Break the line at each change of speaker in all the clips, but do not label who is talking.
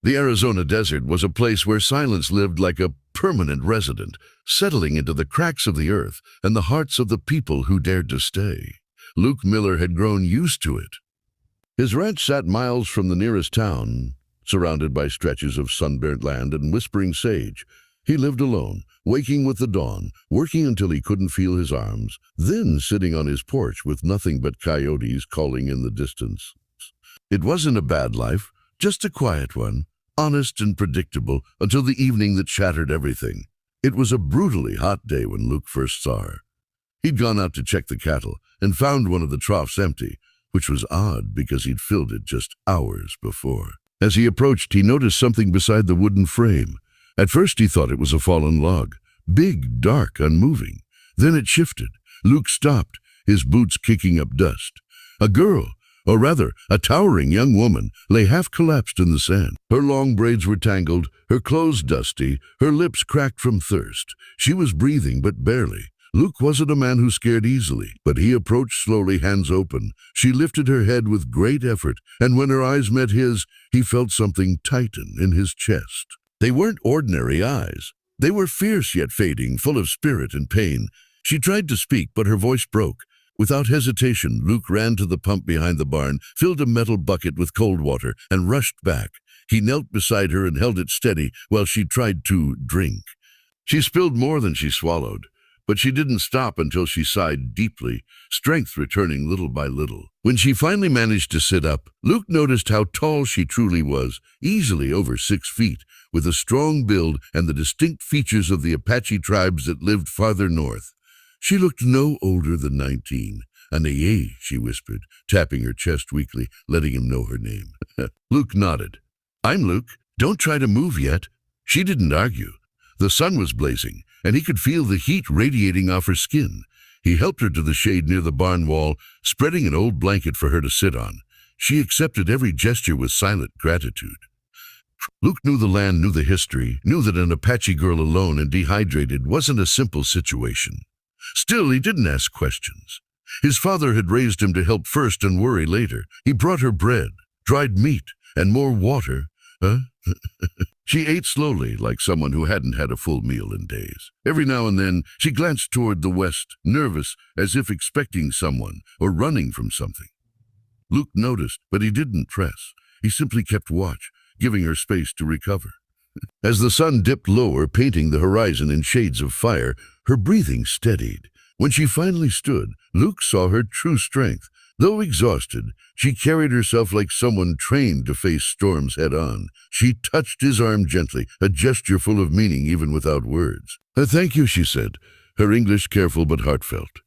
The Arizona desert was a place where silence lived like a permanent resident, settling into the cracks of the earth and the hearts of the people who dared to stay. Luke Miller had grown used to it. His ranch sat miles from the nearest town, surrounded by stretches of sunburnt land and whispering sage. He lived alone, waking with the dawn, working until he couldn't feel his arms, then sitting on his porch with nothing but coyotes calling in the distance. It wasn't a bad life, just a quiet one, honest and predictable until the evening that shattered everything. It was a brutally hot day when Luke first saw her. He'd gone out to check the cattle and found one of the troughs empty, which was odd because he'd filled it just hours before. As he approached, he noticed something beside the wooden frame. At first he thought it was a fallen log, big, dark, unmoving. Then it shifted. Luke stopped, his boots kicking up dust. A girl, or rather, a towering young woman, lay half-collapsed in the sand. Her long braids were tangled, her clothes dusty, her lips cracked from thirst. She was breathing, but barely. Luke wasn't a man who scared easily, but he approached slowly, hands open. She lifted her head with great effort, and when her eyes met his, he felt something tighten in his chest. They weren't ordinary eyes. They were fierce yet fading, full of spirit and pain. She tried to speak, but her voice broke. Without hesitation, Luke ran to the pump behind the barn, filled a metal bucket with cold water, and rushed back. He knelt beside her and held it steady while she tried to drink. She spilled more than she swallowed, but she didn't stop until she sighed deeply, strength returning little by little. When she finally managed to sit up, Luke noticed how tall she truly was, easily over 6 feet, with a strong build and the distinct features of the Apache tribes that lived farther north. She looked no older than 19. "A Nayeli," she whispered, tapping her chest weakly, letting him know her name. Luke nodded. "I'm Luke. Don't try to move yet." She didn't argue. The sun was blazing, and he could feel the heat radiating off her skin. He helped her to the shade near the barn wall, spreading an old blanket for her to sit on. She accepted every gesture with silent gratitude. Luke knew the land, knew the history, knew that an Apache girl alone and dehydrated wasn't a simple situation. Still, he didn't ask questions. His father had raised him to help first and worry later. He brought her bread, dried meat, and more water. She ate slowly, like someone who hadn't had a full meal in days. Every now and then, she glanced toward the west, nervous, as if expecting someone or running from something. Luke noticed, but he didn't press. He simply kept watch, giving her space to recover. As the sun dipped lower, painting the horizon in shades of fire, her breathing steadied. When she finally stood, Luke saw her true strength. Though exhausted, she carried herself like someone trained to face storms head-on. She touched his arm gently, a gesture full of meaning even without words. "Thank you," she said, her English careful but heartfelt.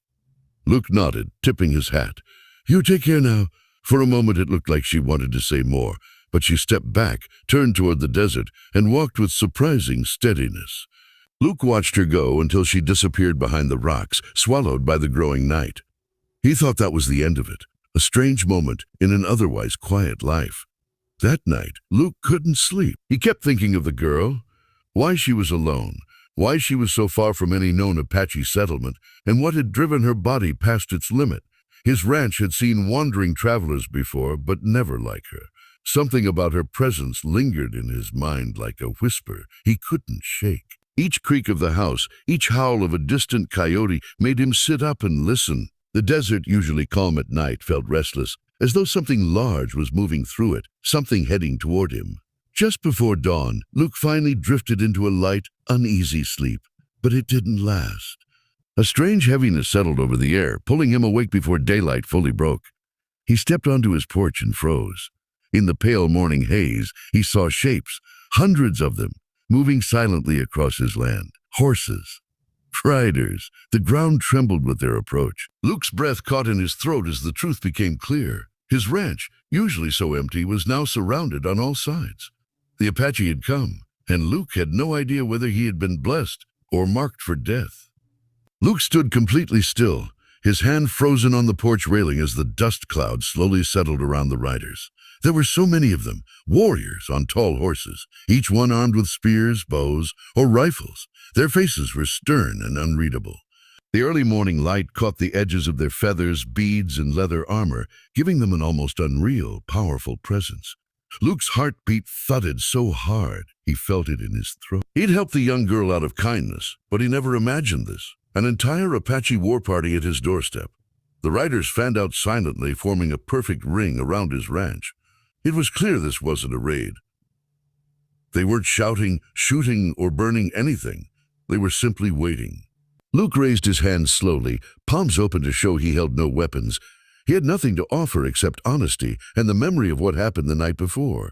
Luke nodded, tipping his hat. "You take care now." For a moment it looked like she wanted to say more, but she stepped back, turned toward the desert, and walked with surprising steadiness. Luke watched her go until she disappeared behind the rocks, swallowed by the growing night. He thought that was the end of it, a strange moment in an otherwise quiet life. That night, Luke couldn't sleep. He kept thinking of the girl, why she was alone, why she was so far from any known Apache settlement, and what had driven her body past its limit. His ranch had seen wandering travelers before, but never like her. Something about her presence lingered in his mind like a whisper he couldn't shake. Each creak of the house, each howl of a distant coyote made him sit up and listen. The desert, usually calm at night, felt restless, as though something large was moving through it, something heading toward him. Just before dawn, Luke finally drifted into a light, uneasy sleep, but it didn't last. A strange heaviness settled over the air, pulling him awake before daylight fully broke. He stepped onto his porch and froze. In the pale morning haze, he saw shapes, hundreds of them, moving silently across his land. Horses. Riders. The ground trembled with their approach. Luke's breath caught in his throat as the truth became clear. His ranch, usually so empty, was now surrounded on all sides. The Apache had come, and Luke had no idea whether he had been blessed or marked for death. Luke stood completely still, his hand frozen on the porch railing as the dust cloud slowly settled around the riders. There were so many of them, warriors on tall horses, each one armed with spears, bows, or rifles. Their faces were stern and unreadable. The early morning light caught the edges of their feathers, beads, and leather armor, giving them an almost unreal, powerful presence. Luke's heartbeat thudded so hard he felt it in his throat. He'd helped the young girl out of kindness, but he never imagined this. An entire Apache war party at his doorstep. The riders fanned out silently, forming a perfect ring around his ranch. It was clear this wasn't a raid. They weren't shouting, shooting, or burning anything. They were simply waiting. Luke raised his hands slowly, palms open to show he held no weapons. He had nothing to offer except honesty and the memory of what happened the night before.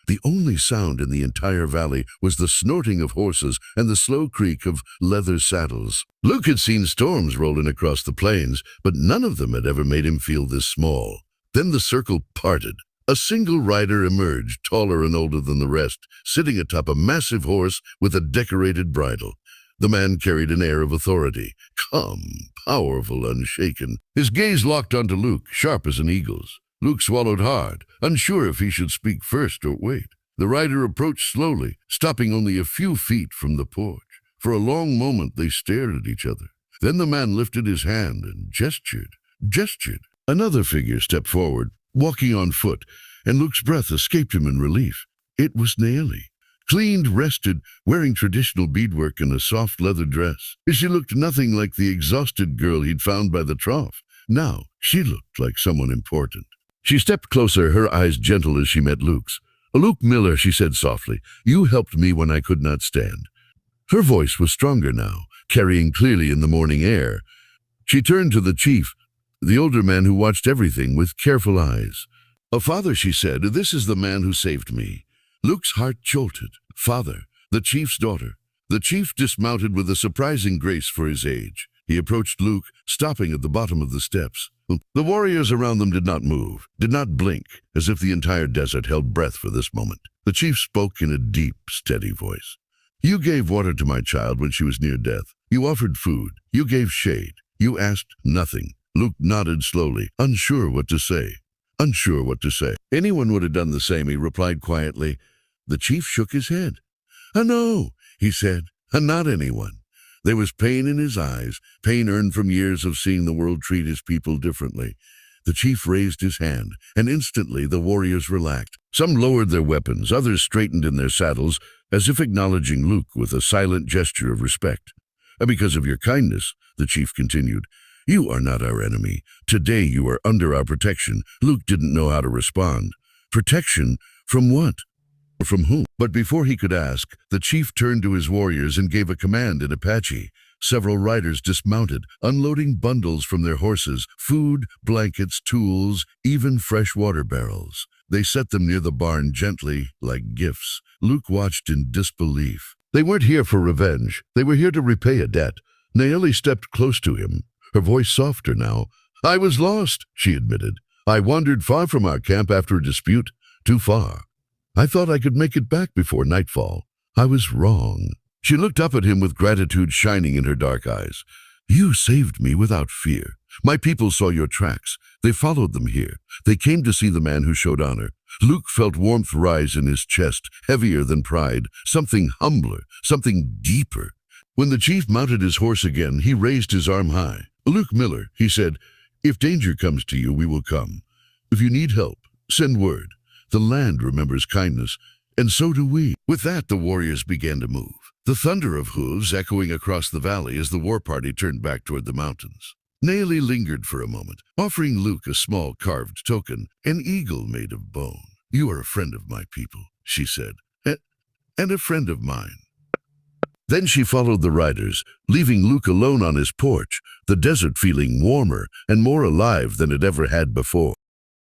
The only sound in the entire valley was the snorting of horses and the slow creak of leather saddles. Luke had seen storms rolling across the plains, but none of them had ever made him feel this small. Then the circle parted. A single rider emerged, taller and older than the rest, sitting atop a massive horse with a decorated bridle. The man carried an air of authority, calm, powerful, unshaken. His gaze locked onto Luke, sharp as an eagle's. Luke swallowed hard, unsure if he should speak first or wait. The rider approached slowly, stopping only a few feet from the porch. For a long moment they stared at each other. Then the man lifted his hand and gestured. Another figure stepped forward, walking on foot, and Luke's breath escaped him in relief. It was Nayeli. Cleaned, rested, wearing traditional beadwork and a soft leather dress. She looked nothing like the exhausted girl he'd found by the trough. Now, she looked like someone important. She stepped closer, her eyes gentle as she met Luke's. "Luke Miller," she said softly, "you helped me when I could not stand." Her voice was stronger now, carrying clearly in the morning air. She turned to the chief, the older man who watched everything with careful eyes. "Father," she said, "this is the man who saved me." Luke's heart jolted. Father, the chief's daughter. The chief dismounted with a surprising grace for his age. He approached Luke, stopping at the bottom of the steps. The warriors around them did not move, did not blink, as if the entire desert held breath for this moment. The chief spoke in a deep, steady voice. "You gave water to my child when she was near death. You offered food. You gave shade. You asked nothing." Luke nodded slowly, unsure what to say. "Anyone would have done the same," he replied quietly. The chief shook his head. "No," he said, "not anyone." There was pain in his eyes, pain earned from years of seeing the world treat his people differently. The chief raised his hand, and instantly the warriors relaxed. Some lowered their weapons, others straightened in their saddles, as if acknowledging Luke with a silent gesture of respect. "Because of your kindness," the chief continued, "you are not our enemy. Today you are under our protection." Luke didn't know how to respond. Protection? From what? From whom? But before he could ask, the chief turned to his warriors and gave a command in Apache. Several riders dismounted, unloading bundles from their horses, food, blankets, tools, even fresh water barrels. They set them near the barn gently, like gifts. Luke watched in disbelief. They weren't here for revenge. They were here to repay a debt. Nayeli stepped close to him, her voice softer now. "I was lost," she admitted. "I wandered far from our camp after a dispute, too far. I thought I could make it back before nightfall. I was wrong." She looked up at him with gratitude shining in her dark eyes. "You saved me without fear. My people saw your tracks. They followed them here. They came to see the man who showed honor." Luke felt warmth rise in his chest, heavier than pride, something humbler, something deeper. When the chief mounted his horse again, he raised his arm high. "Luke Miller," he said, "if danger comes to you, we will come. If you need help, send word. The land remembers kindness, and so do we." With that, the warriors began to move, the thunder of hooves echoing across the valley as the war party turned back toward the mountains. Nayeli lingered for a moment, offering Luke a small carved token, an eagle made of bone. "You are a friend of my people," she said, "and a friend of mine." Then she followed the riders, leaving Luke alone on his porch, the desert feeling warmer and more alive than it ever had before.